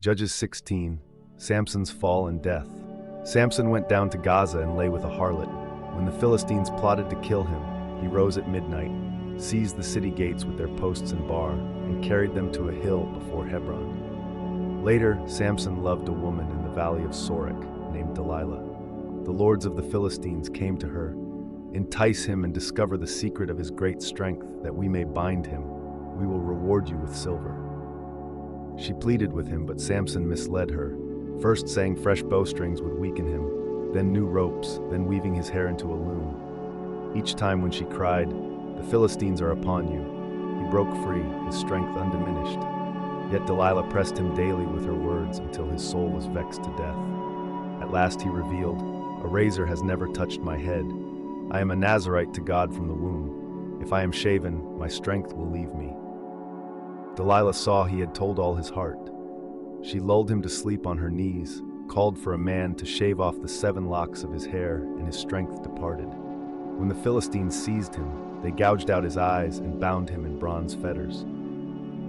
Judges 16, Samson's fall and death. Samson went down to Gaza and lay with a harlot. When the Philistines plotted to kill him, he rose at midnight, seized the city gates with their posts and bar, and carried them to a hill before Hebron. Later, Samson loved a woman in the valley of Sorek named Delilah. The lords of the Philistines came to her. Entice him and discover the secret of his great strength, that we may bind him. We will reward you with silver. She pleaded with him, but Samson misled her, first saying fresh bowstrings would weaken him, then new ropes, then weaving his hair into a loom. Each time when she cried, "The Philistines are upon you," he broke free, his strength undiminished. Yet Delilah pressed him daily with her words until his soul was vexed to death. At last he revealed, "A razor has never touched my head. I am a Nazirite to God from the womb. If I am shaven, my strength will leave me." Delilah saw he had told all his heart. She lulled him to sleep on her knees, called for a man to shave off the 7 locks of his hair, and his strength departed. When the Philistines seized him, they gouged out his eyes and bound him in bronze fetters.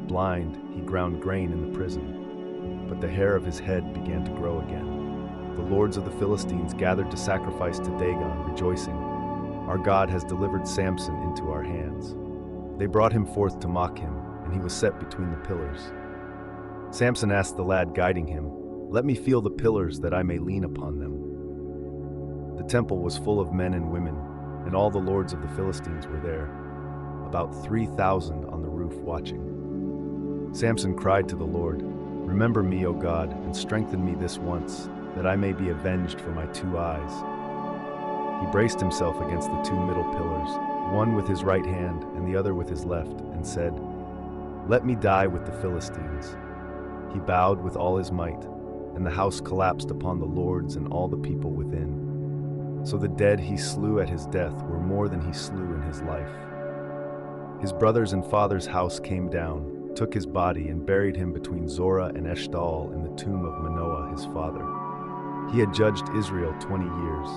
Blind, he ground grain in the prison, but the hair of his head began to grow again. The lords of the Philistines gathered to sacrifice to Dagon, rejoicing, "Our God has delivered Samson into our hands." They brought him forth to mock him, and he was set between the pillars. Samson asked the lad guiding him, "Let me feel the pillars that I may lean upon them." The temple was full of men and women, and all the lords of the Philistines were there, about 3,000 on the roof watching. Samson cried to the Lord, "Remember me, O God, and strengthen me this once, that I may be avenged for my 2 eyes." He braced himself against the 2 middle pillars, one with his right hand and the other with his left, and said, "Let me die with the Philistines." He bowed with all his might, and the house collapsed upon the lords and all the people within. So the dead he slew at his death were more than he slew in his life. His brothers and father's house came down, took his body, and buried him between Zorah and Eshtaol in the tomb of Manoah his father. He had judged Israel 20 years.